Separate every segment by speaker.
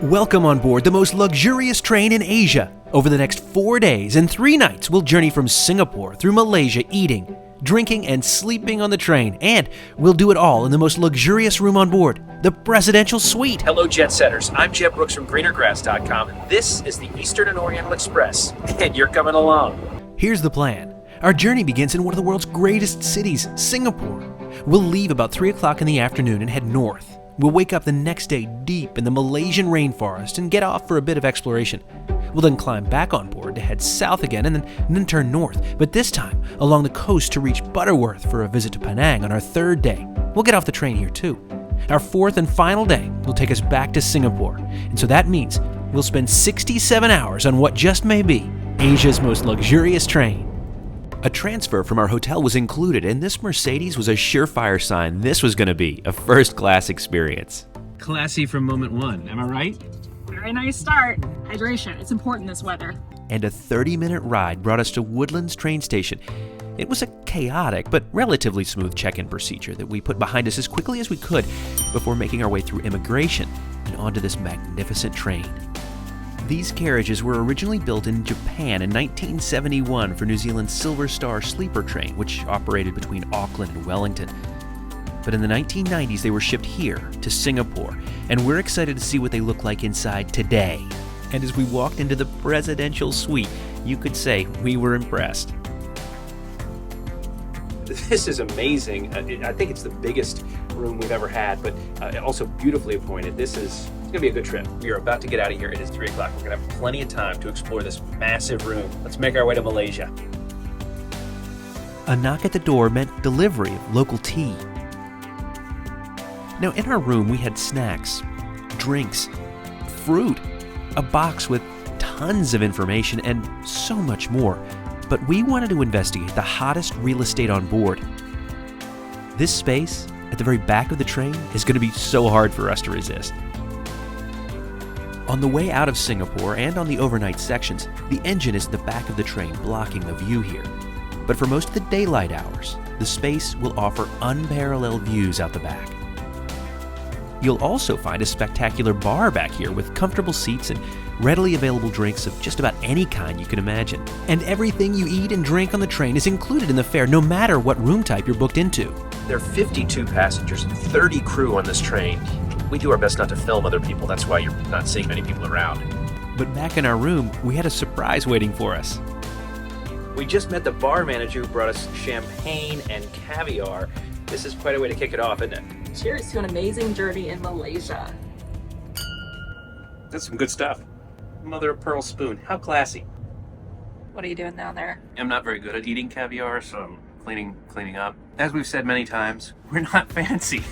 Speaker 1: Welcome on board the most luxurious train in Asia. Over the next 4 days and 3 nights, we'll journey from Singapore through Malaysia, eating, drinking, and sleeping on the train. And we'll do it all in the most luxurious room on board, the Presidential Suite.
Speaker 2: Hello, Jet Setters. I'm Jeb Brooks from greenergrass.com, and this is the Eastern and Oriental Express, and you're coming along.
Speaker 1: Here's the plan. Our journey begins in one of the world's greatest cities, Singapore. We'll leave about 3 o'clock in the afternoon and head north. We'll wake up the next day deep in the Malaysian rainforest and get off for a bit of exploration. We'll then climb back on board to head south again and then turn north, but this time along the coast to reach Butterworth for a visit to Penang on our 3rd day. We'll get off the train here too. Our 4th and final day will take us back to Singapore, and so that means we'll spend 67 hours on what just may be Asia's most luxurious train. A transfer from our hotel was included, and this Mercedes was a surefire sign this was going to be a first-class experience.
Speaker 2: Classy from moment one, am I right?
Speaker 3: Very nice start. Hydration, it's important this weather.
Speaker 1: And a 30-minute ride brought us to Woodlands train station. It was a chaotic but relatively smooth check-in procedure that we put behind us as quickly as we could before making our way through immigration and onto this magnificent train. These carriages were originally built in Japan in 1971 for New Zealand's Silver Star sleeper train, which operated between Auckland and Wellington. But in the 1990s, they were shipped here to Singapore, and we're excited to see what they look like inside today. And as we walked into the Presidential Suite, you could say we were impressed.
Speaker 2: This is amazing. I think it's the biggest room we've ever had, but also beautifully appointed. It's going to be a good trip. We are about to get out of here. It is 3 o'clock. We're going to have plenty of time to explore this massive room. Let's make our way to Malaysia.
Speaker 1: A knock at the door meant delivery of local tea. Now, in our room, we had snacks, drinks, fruit, a box with tons of information, and so much more. But we wanted to investigate the hottest real estate on board. This space at the very back of the train is going to be so hard for us to resist. On the way out of Singapore and on the overnight sections, the engine is at the back of the train blocking the view here. But for most of the daylight hours, the space will offer unparalleled views out the back. You'll also find a spectacular bar back here with comfortable seats and readily available drinks of just about any kind you can imagine. And everything you eat and drink on the train is included in the fare, no matter what room type you're booked into.
Speaker 2: There are 52 passengers and 30 crew on this train. We do our best not to film other people. That's why you're not seeing many people around.
Speaker 1: But back in our room, we had a surprise waiting for us.
Speaker 2: We just met the bar manager who brought us champagne and caviar. This is quite a way to kick it off, isn't it?
Speaker 3: Cheers to an amazing journey in Malaysia.
Speaker 2: That's some good stuff. Mother of pearl spoon. How classy.
Speaker 3: What are you doing down there?
Speaker 2: I'm not very good at eating caviar, so I'm cleaning up. As we've said many times, we're not fancy.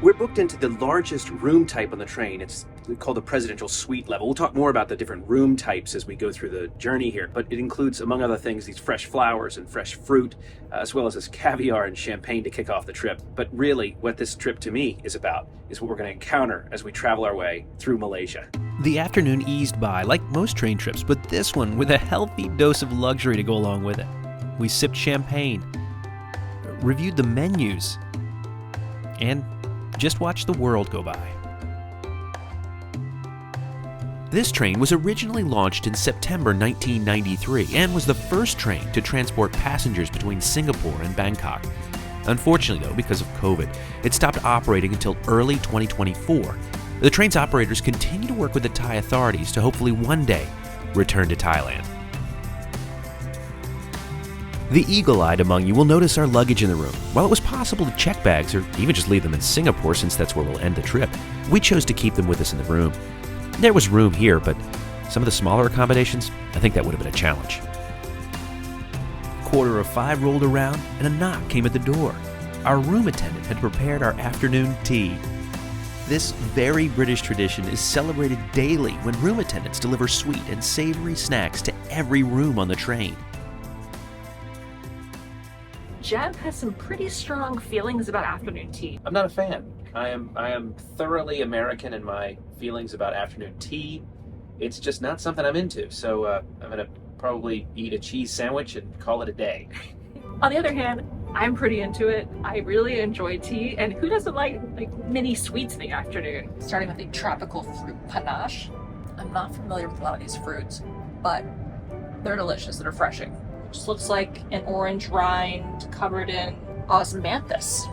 Speaker 2: We're booked into the largest room type on the train. It's called the Presidential Suite level. We'll talk more about the different room types as we go through the journey here, but it includes, among other things, these fresh flowers and fresh fruit, as well as this caviar and champagne to kick off the trip. But really, what this trip to me is about is what we're going to encounter as we travel our way through Malaysia.
Speaker 1: The afternoon eased by like most train trips, but this one with a healthy dose of luxury to go along with it. We sipped champagne, reviewed the menus, and just watched the world go by. This train was originally launched in September 1993 and was the first train to transport passengers between Singapore and Bangkok. Unfortunately, though, because of COVID, it stopped operating until early 2024. The train's operators continue to work with the Thai authorities to hopefully one day return to Thailand. The eagle-eyed among you will notice our luggage in the room. While it was possible to check bags or even just leave them in Singapore since that's where we'll end the trip, we chose to keep them with us in the room. There was room here, but some of the smaller accommodations, I think that would have been a challenge. 4:45 rolled around and a knock came at the door. Our room attendant had prepared our afternoon tea. This very British tradition is celebrated daily when room attendants deliver sweet and savory snacks to every room on the train.
Speaker 3: Jeb has some pretty strong feelings about afternoon tea.
Speaker 2: I'm not a fan. I am thoroughly American in my feelings about afternoon tea. It's just not something I'm into, so I'm going to probably eat a cheese sandwich and call it a day.
Speaker 3: On the other hand, I'm pretty into it. I really enjoy tea, and who doesn't like mini sweets in the afternoon?
Speaker 4: Starting with the tropical fruit panache. I'm not familiar with a lot of these fruits, but they're delicious. They're refreshing. Just looks like an orange rind covered in osmanthus.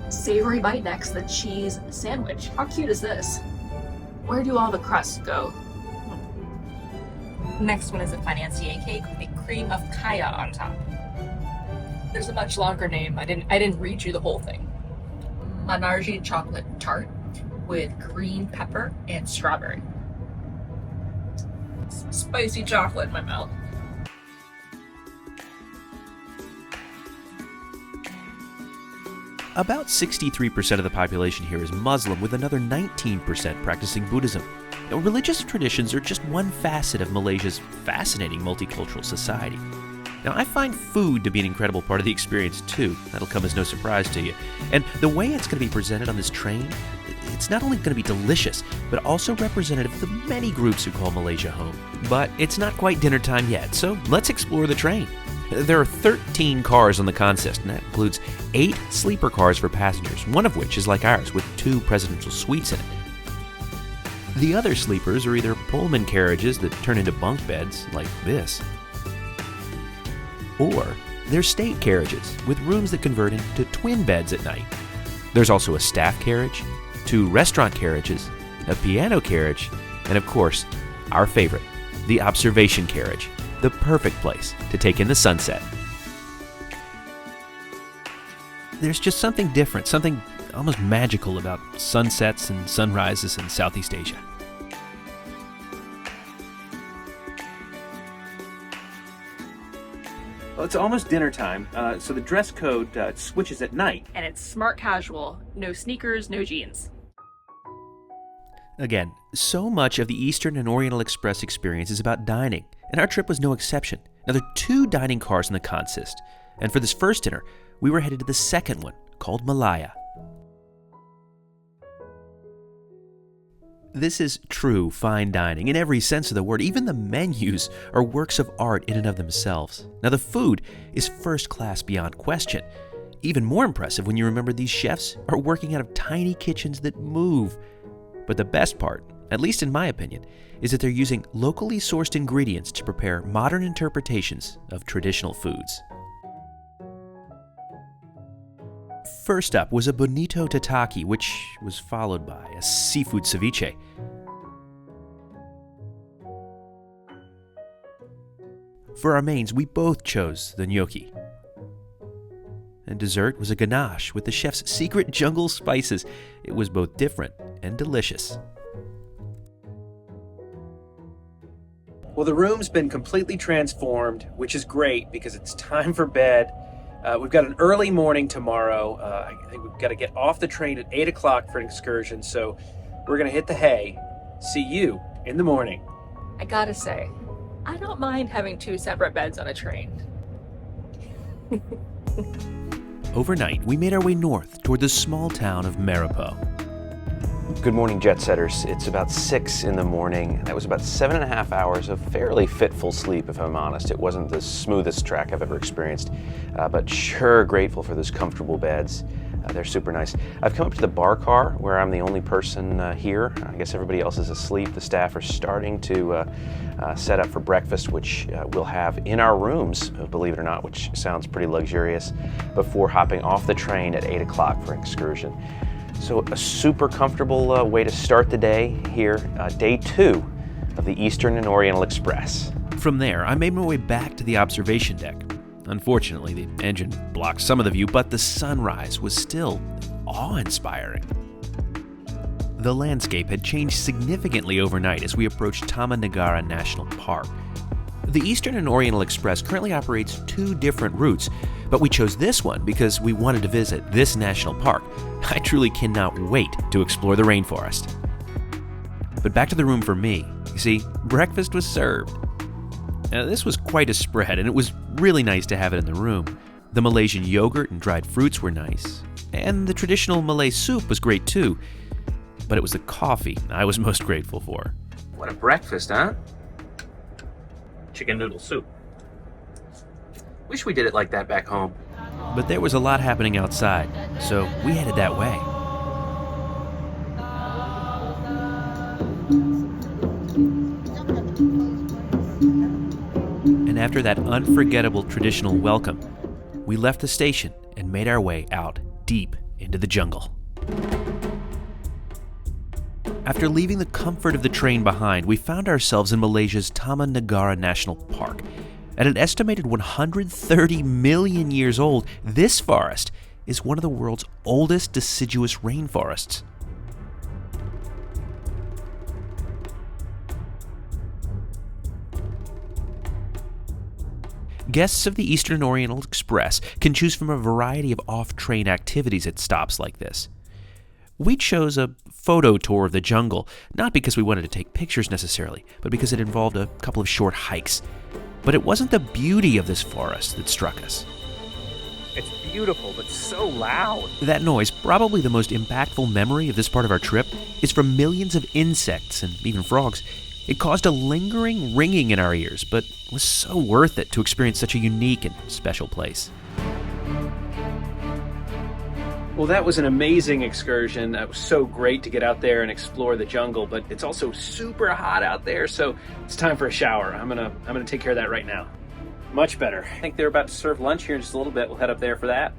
Speaker 4: Savory bite next, the cheese sandwich. How cute is this? Where do all the crusts go? Next one is a financier cake with a cream of kaya on top. There's a much longer name. I didn't read you the whole thing. Manarji chocolate tart with green pepper and strawberry. Spicy chocolate in my mouth.
Speaker 1: About 63% of the population here is Muslim, with another 19% practicing Buddhism. Now, religious traditions are just one facet of Malaysia's fascinating multicultural society. Now, I find food to be an incredible part of the experience too. That'll come as no surprise to you. And the way it's going to be presented on this train, it's not only going to be delicious, but also representative of the many groups who call Malaysia home. But it's not quite dinner time yet, so let's explore the train. There are 13 cars on the consist, and that includes 8 sleeper cars for passengers, one of which is like ours, with 2 presidential suites in it. The other sleepers are either Pullman carriages that turn into bunk beds, like this, or they're state carriages with rooms that convert into twin beds at night. There's also a staff carriage, 2 restaurant carriages, a piano carriage, and of course, our favorite, the observation carriage, the perfect place to take in the sunset. There's just something different, something almost magical about sunsets and sunrises in Southeast Asia.
Speaker 2: Well, it's almost dinner time, so the dress code switches at night.
Speaker 3: And it's smart casual. No sneakers, no jeans.
Speaker 1: Again, so much of the Eastern and Oriental Express experience is about dining, and our trip was no exception. Now, there are 2 dining cars in the consist, and for this first dinner, we were headed to the second one, called Malaya. This is true fine dining in every sense of the word. Even the menus are works of art in and of themselves. Now, the food is first class beyond question. Even more impressive when you remember these chefs are working out of tiny kitchens that move. But the best part, at least in my opinion, is that they're using locally sourced ingredients to prepare modern interpretations of traditional foods. First up was a bonito tataki, which was followed by a seafood ceviche. For our mains, we both chose the gnocchi. And dessert was a ganache with the chef's secret jungle spices. It was both different and delicious.
Speaker 2: Well, the room's been completely transformed, which is great because it's time for bed. We've got an early morning tomorrow. I think we've got to get off the train at 8 o'clock for an excursion, so we're going to hit the hay. See you in the morning.
Speaker 4: I gotta say, I don't mind having 2 separate beds on a train.
Speaker 1: Overnight, we made our way north toward the small town of Maripo.
Speaker 5: Good morning, jet setters. It's about 6 in the morning. That was about 7.5 hours of fairly fitful sleep, if I'm honest. It wasn't the smoothest track I've ever experienced, but sure grateful for those comfortable beds. They're super nice. I've come up to the bar car where I'm the only person here. I guess everybody else is asleep. The staff are starting to set up for breakfast, which we'll have in our rooms, believe it or not, which sounds pretty luxurious, before hopping off the train at 8 o'clock for an excursion. So a super comfortable way to start the day here, day 2 of the Eastern and Oriental Express.
Speaker 1: From there, I made my way back to the observation deck. Unfortunately, the engine blocked some of the view, but the sunrise was still awe-inspiring. The landscape had changed significantly overnight as we approached Taman Negara National Park. The Eastern and Oriental Express currently operates 2 different routes, but we chose this one because we wanted to visit this national park. I truly cannot wait to explore the rainforest. But back to the room for me. You see, breakfast was served. Now, this was quite a spread, and it was really nice to have it in the room. The Malaysian yogurt and dried fruits were nice, and the traditional Malay soup was great too. But it was the coffee I was most grateful for.
Speaker 2: What a breakfast, huh? Chicken noodle soup. Wish we did it like that back home.
Speaker 1: But there was a lot happening outside, so we headed that way. And after that unforgettable traditional welcome, we left the station and made our way out deep into the jungle. After leaving the comfort of the train behind, we found ourselves in Malaysia's Taman Negara National Park. At an estimated 130 million years old, this forest is one of the world's oldest deciduous rainforests. Guests of the Eastern Oriental Express can choose from a variety of off-train activities at stops like this. We chose a photo tour of the jungle, not because we wanted to take pictures necessarily, but because it involved a couple of short hikes. But it wasn't the beauty of this forest that struck us.
Speaker 2: It's beautiful, but so loud.
Speaker 1: That noise, probably the most impactful memory of this part of our trip, is from millions of insects and even frogs. It caused a lingering ringing in our ears, but was so worth it to experience such a unique and special place.
Speaker 2: Well, that was an amazing excursion. It was so great to get out there and explore the jungle, but it's also super hot out there, so it's time for a shower. I'm gonna take care of that right now. Much better. I think they're about to serve lunch here in just a little bit. We'll head up there for that.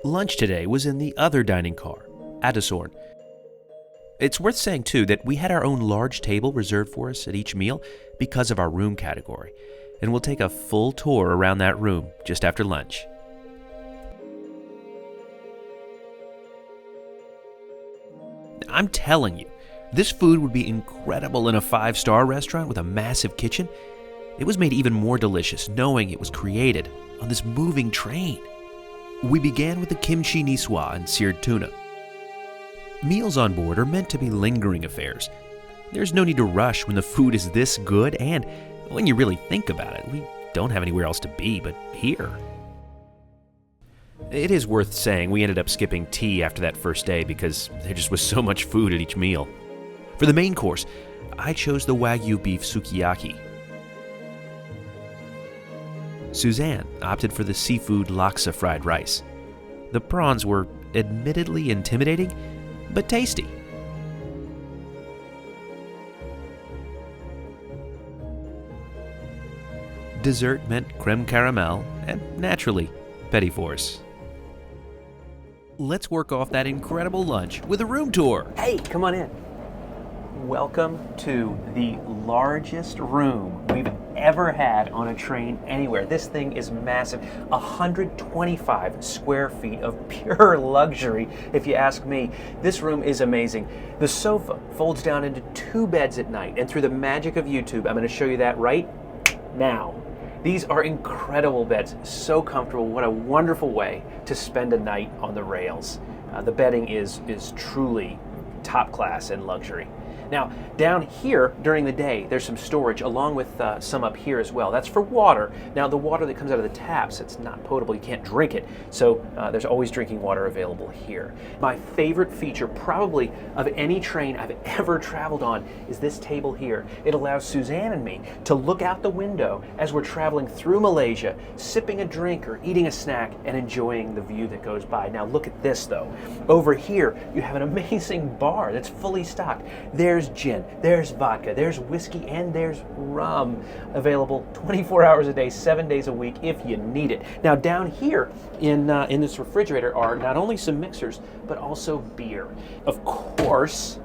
Speaker 1: Lunch today was in the other dining car, Attendant. It's worth saying, too, that we had our own large table reserved for us at each meal because of our room category, and we'll take a full tour around that room just after lunch. I'm telling you, this food would be incredible in a 5-star restaurant with a massive kitchen. It was made even more delicious knowing it was created on this moving train. We began with the kimchi niswa and seared tuna. Meals on board are meant to be lingering affairs. There's no need to rush when the food is this good, and when you really think about it, we don't have anywhere else to be but here. It is worth saying we ended up skipping tea after that first day because there just was so much food at each meal. For the main course, I chose the Wagyu beef sukiyaki. Suzanne opted for the seafood laksa fried rice. The prawns were admittedly intimidating, but tasty. Dessert meant creme caramel and, naturally, petit fours. Let's work off that incredible lunch with a room tour.
Speaker 2: Hey, come on in. Welcome to the largest room we've ever had on a train anywhere. This thing is massive. 125 square feet of pure luxury, if you ask me. This room is amazing. The sofa folds down into 2 beds at night, and through the magic of YouTube, I'm going to show you that right now. These are incredible beds, so comfortable. What a wonderful way to spend a night on the rails. The bedding is truly top class and luxury. Now, down here during the day, there's some storage along with some up here as well. That's for water. Now, the water that comes out of the taps, it's not potable. You can't drink it. So there's always drinking water available here. My favorite feature probably of any train I've ever traveled on is this table here. It allows Suzanne and me to look out the window as we're traveling through Malaysia, sipping a drink or eating a snack and enjoying the view that goes by. Now, look at this though. Over here, you have an amazing bar that's fully stocked. There's gin, there's vodka, there's whiskey, and there's rum available 24 hours a day, 7 days a week if you need it. Now down here in this refrigerator are not only some mixers, but also beer. Of course,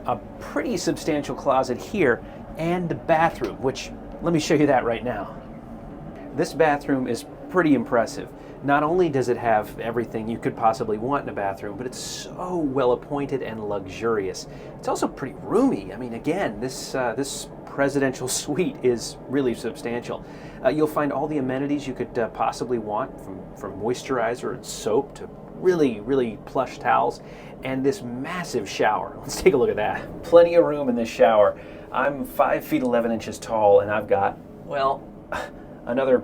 Speaker 2: a pretty substantial closet here and the bathroom, which let me show you that right now. This bathroom is pretty impressive. Not only does it have everything you could possibly want in a bathroom, but it's so well appointed and luxurious. It's also pretty roomy. I mean, again, this presidential suite is really substantial. You'll find all the amenities you could possibly want, from moisturizer and soap to really, really plush towels, and this massive shower. Let's take a look at that. Plenty of room in this shower. I'm 5 feet 11 inches tall, and I've got, well, another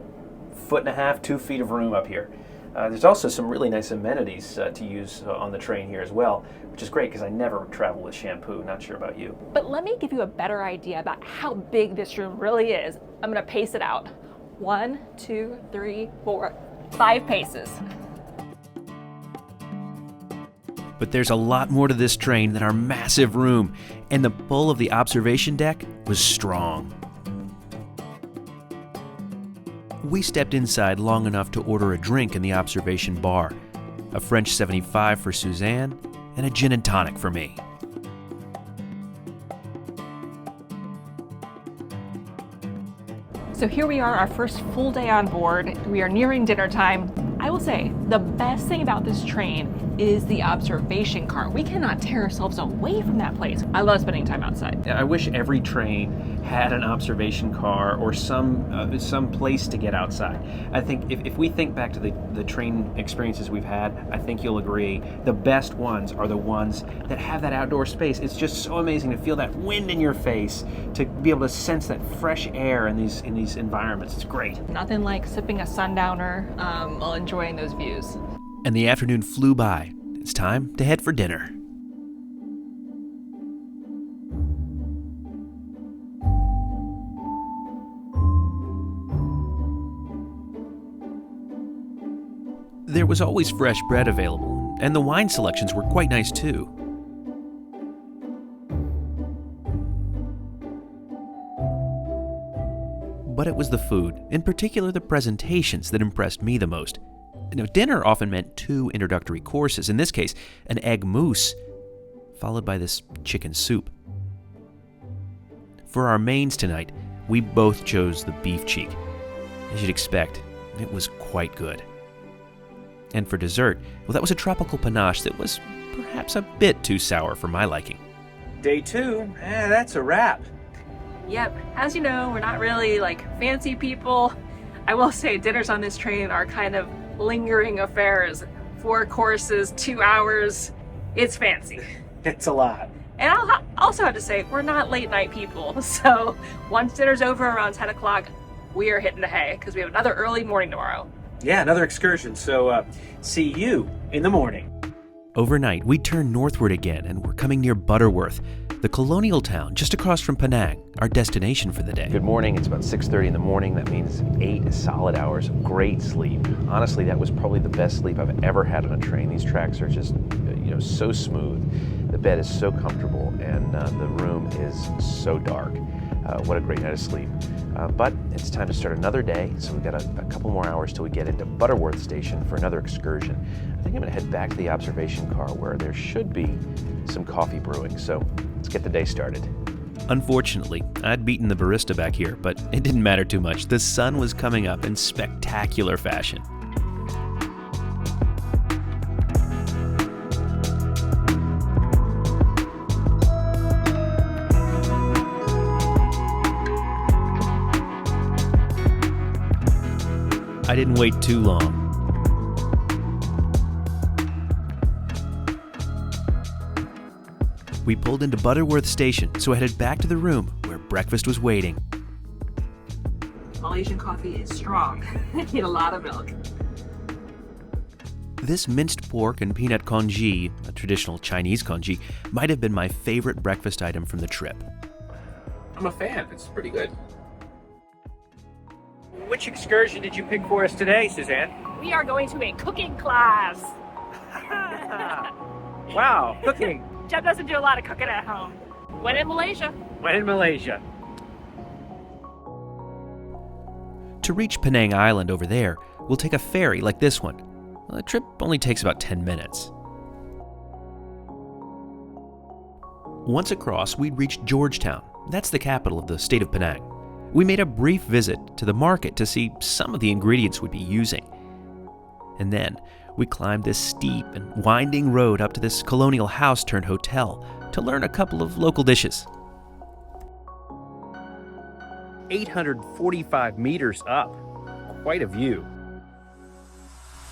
Speaker 2: 1.5 feet, 2 feet of room up here. There's also some really nice amenities to use on the train here as well, which which is great because I never travel with shampoo. Not sure about you.
Speaker 3: But let me give you a better idea about how big this room really is. I'm gonna pace it out. 1, 2, 3, 4, 5 paces.
Speaker 1: But there's a lot more to this train than our massive room, and the pull of the observation deck was strong. We stepped inside long enough to order a drink in the observation bar, a French 75 for Suzanne, and a gin and tonic for me.
Speaker 3: So here we are, our first full day on board. We are nearing dinner time. I will say, the best thing about this train is the observation car. We cannot tear ourselves away from that place. I love spending time outside.
Speaker 2: I wish every train had an observation car or some place to get outside. I think if we think back to the train experiences we've had, I think you'll agree the best ones are the ones that have that outdoor space. It's just so amazing to feel that wind in your face, to be able to sense that fresh air in these environments. It's great.
Speaker 3: Nothing like sipping a sundowner while enjoying those views.
Speaker 1: And the afternoon flew by. It's time to head for dinner. There was always fresh bread available, and the wine selections were quite nice too. But it was the food, in particular the presentations, that impressed me the most. Now, dinner often meant 2 introductory courses, in this case, an egg mousse, followed by this chicken soup. For our mains tonight, we both chose the beef cheek. As you'd expect, it was quite good. And for dessert, well, that was a tropical panache that was perhaps a bit too sour for my liking.
Speaker 2: Day 2, that's a wrap.
Speaker 3: Yep, as you know, we're not really like fancy people. I will say dinners on this train are kind of lingering affairs. 4 courses, 2 hours. It's fancy.
Speaker 2: It's a lot.
Speaker 3: And I'll also have to say, we're not late night people. So once dinner's over around 10 o'clock, we are hitting the hay because we have another early morning tomorrow.
Speaker 2: Yeah, another excursion. So see you in the morning.
Speaker 1: Overnight, we turned northward again and we're coming near Butterworth, the colonial town just across from Penang, our destination for the day.
Speaker 5: Good morning. It's about 6:30 in the morning. That means 8 solid hours of great sleep. Honestly, that was probably the best sleep I've ever had on a train. These tracks are just, so smooth. The bed is so comfortable, and the room is so dark. What a great night of sleep. But it's time to start another day, so we've got a couple more hours till we get into Butterworth Station for another excursion. I think I'm going to head back to the observation car where there should be some coffee brewing. So let's get the day started.
Speaker 1: Unfortunately, I'd beaten the barista back here, but it didn't matter too much. The sun was coming up in spectacular fashion. I didn't wait too long. We pulled into Butterworth Station, so I headed back to the room where breakfast was waiting.
Speaker 3: Malaysian coffee is strong. I need a lot of milk.
Speaker 1: This minced pork and peanut congee, a traditional Chinese congee, might have been my favorite breakfast item from the trip.
Speaker 2: I'm a fan. It's pretty good. Which excursion did you pick for us today, Suzanne?
Speaker 3: We are going to a cooking class.
Speaker 2: Wow, cooking.
Speaker 3: Jeff doesn't do a lot of cooking at home. When in Malaysia.
Speaker 2: When in Malaysia.
Speaker 1: To reach Penang Island over there, we'll take a ferry like this one. The trip only takes about 10 minutes. Once across, we'd reached Georgetown. That's the capital of the state of Penang. We made a brief visit to the market to see some of the ingredients we'd be using. And then we climbed this steep and winding road up to this colonial house turned hotel to learn a couple of local dishes.
Speaker 2: 845 meters up. Quite a view.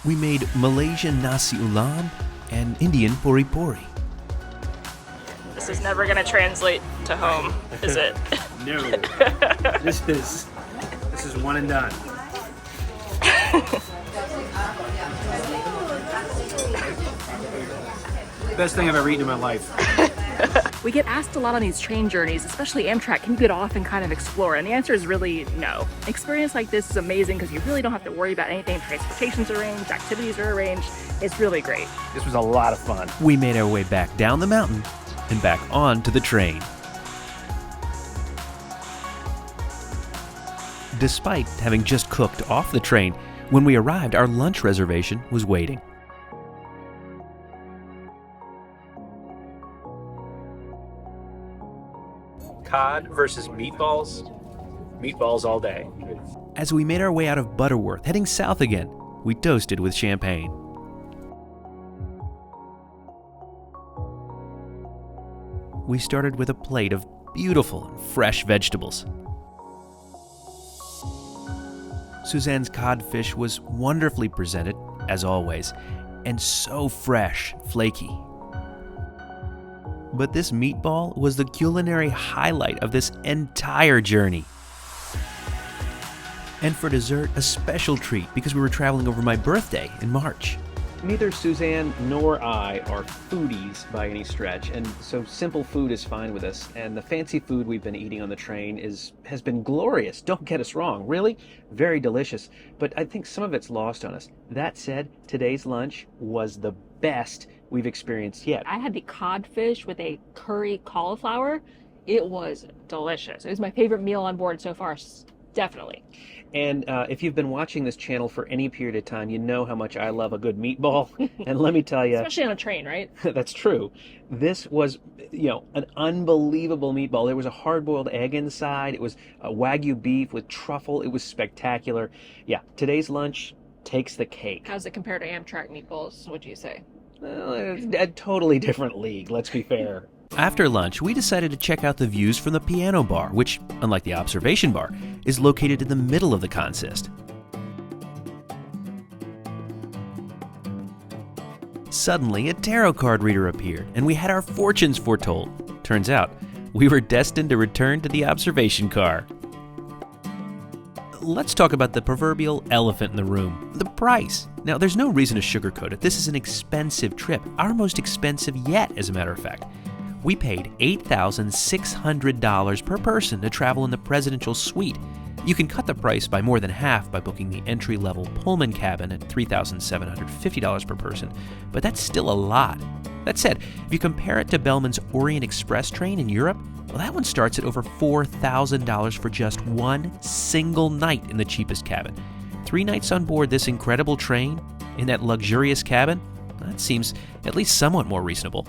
Speaker 1: We made Malaysian nasi ulam and Indian puri puri.
Speaker 3: This is never going to translate to home, is it?
Speaker 2: No. This is one and done. Best thing I've ever eaten in my life.
Speaker 3: We get asked a lot on these train journeys, especially Amtrak, can you get off and kind of explore? And the answer is really no. An experience like this is amazing because you really don't have to worry about anything. Transportation's arranged, activities are arranged. It's really great.
Speaker 2: This was a lot of fun.
Speaker 1: We made our way back down the mountain and back onto the train. Despite having just cooked off the train, when we arrived, our lunch reservation was waiting.
Speaker 2: Cod versus meatballs. Meatballs all day.
Speaker 1: As we made our way out of Butterworth, heading south again, we toasted with champagne. We started with a plate of beautiful and fresh vegetables. Suzanne's codfish was wonderfully presented, as always, and so fresh, flaky. But this meatball was the culinary highlight of this entire journey. And for dessert, a special treat because we were traveling over my birthday in March.
Speaker 2: Neither Suzanne nor I are foodies by any stretch, and so simple food is fine with us. And the fancy food we've been eating on the train has been glorious. Don't get us wrong, really, very delicious. But I think some of it's lost on us. That said, today's lunch was the best we've experienced yet.
Speaker 3: I had the codfish with a curry cauliflower. It was delicious. It was my favorite meal on board so far, definitely.
Speaker 2: And if you've been watching this channel for any period of time, you know how much I love a good meatball. And let me tell you,
Speaker 3: Especially on a train, right?
Speaker 2: that's true. This was, an unbelievable meatball. There was a hard-boiled egg inside. It was Wagyu beef with truffle. It was spectacular. Yeah, today's lunch takes the cake.
Speaker 3: How's it compare to Amtrak meatballs, would you say?
Speaker 2: Well, it's a totally different league, let's be fair.
Speaker 1: After lunch, we decided to check out the views from the piano bar, which, unlike the observation bar, is located in the middle of the consist. Suddenly, a tarot card reader appeared, and we had our fortunes foretold. Turns out, we were destined to return to the observation car. Let's talk about the proverbial elephant in the room, the price. Now, there's no reason to sugarcoat it. This is an expensive trip, our most expensive yet, as a matter of fact. We paid $8,600 per person to travel in the Presidential Suite. You can cut the price by more than half by booking the entry-level Pullman cabin at $3,750 per person, but that's still a lot. That said, if you compare it to Belmond's Orient Express train in Europe, well, that one starts at over $4,000 for just one single night in the cheapest cabin. 3 nights on board this incredible train in that luxurious cabin, that seems at least somewhat more reasonable.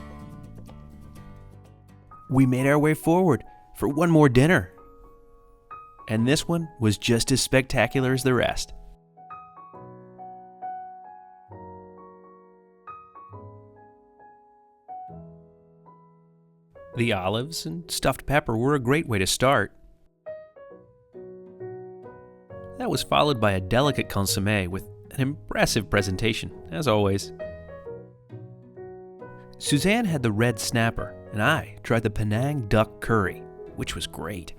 Speaker 1: We made our way forward for one more dinner. And this one was just as spectacular as the rest. The olives and stuffed pepper were a great way to start. That was followed by a delicate consommé with an impressive presentation, as always. Suzanne had the red snapper, and I tried the Penang duck curry, which was great.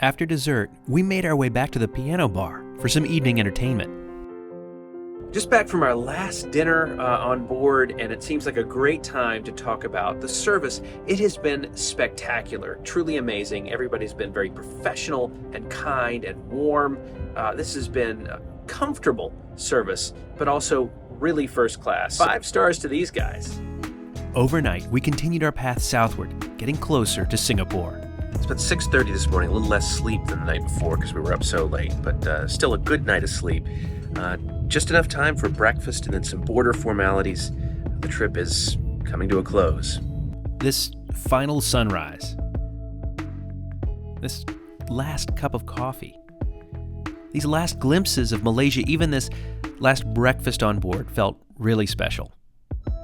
Speaker 1: After dessert, we made our way back to the piano bar for some evening entertainment.
Speaker 2: Just back from our last dinner on board, and it seems like a great time to talk about the service. It has been spectacular, truly amazing. Everybody's been very professional and kind and warm. This has been a comfortable service, but also really first class. 5 stars to these guys.
Speaker 1: Overnight, we continued our path southward, getting closer to Singapore.
Speaker 2: It's about 6:30 this morning, a little less sleep than the night before because we were up so late, but still a good night of sleep. Just enough time for breakfast and then some border formalities. The trip is coming to a close.
Speaker 1: This final sunrise, this last cup of coffee, these last glimpses of Malaysia, even this last breakfast on board felt really special.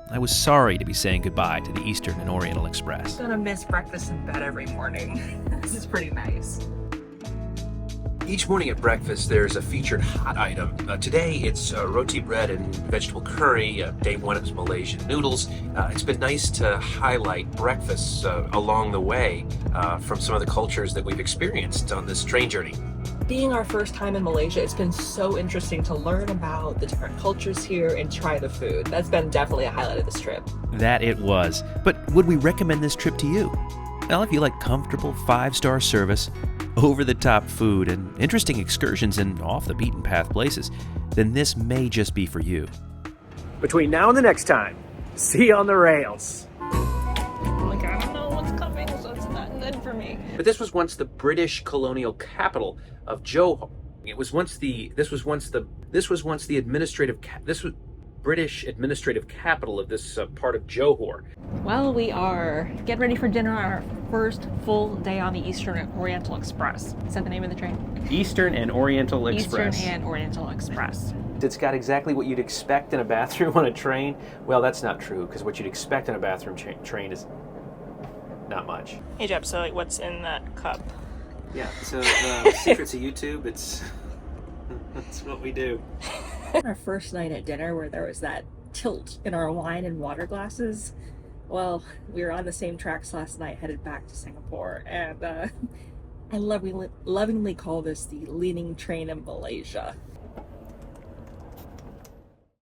Speaker 1: I was sorry to be saying goodbye to the Eastern and Oriental Express.
Speaker 3: I'm gonna miss breakfast in bed every morning. This is pretty nice.
Speaker 2: Each morning at breakfast, there's a featured hot item. Today, it's roti bread and vegetable curry. Day 1, it was Malaysian noodles. It's been nice to highlight breakfasts along the way from some of the cultures that we've experienced on this train journey.
Speaker 4: being our first time in Malaysia, it's been so interesting to learn about the different cultures here and try the food. That's been definitely a highlight of this trip.
Speaker 1: That it was. But would we recommend this trip to you? Well, if you like comfortable 5-star service, over-the-top food, and interesting excursions in off-the-beaten-path places, then this may just be for you.
Speaker 2: Between now and the next time, see you on the rails.
Speaker 3: Like, I don't know what's coming, so it's not good for me.
Speaker 2: But this was once the British colonial capital of Johor. This was once the British administrative capital of this part of Johor.
Speaker 3: Well, we are getting ready for dinner on our first full day on the Eastern Oriental Express. Is that the name of the train?
Speaker 2: Eastern and Oriental Express.
Speaker 3: Eastern and Oriental Express.
Speaker 2: It's got exactly what you'd expect in a bathroom on a train. Well, that's not true, because what you'd expect in a bathroom train is not much.
Speaker 3: Hey, Jeb, so like, what's in that cup?
Speaker 2: Yeah, so the secrets of YouTube, that's what we do.
Speaker 4: Our first night at dinner where there was that tilt in our wine and water glasses. Well, we were on the same tracks last night headed back to Singapore, and I lovingly call this the leaning train in Malaysia.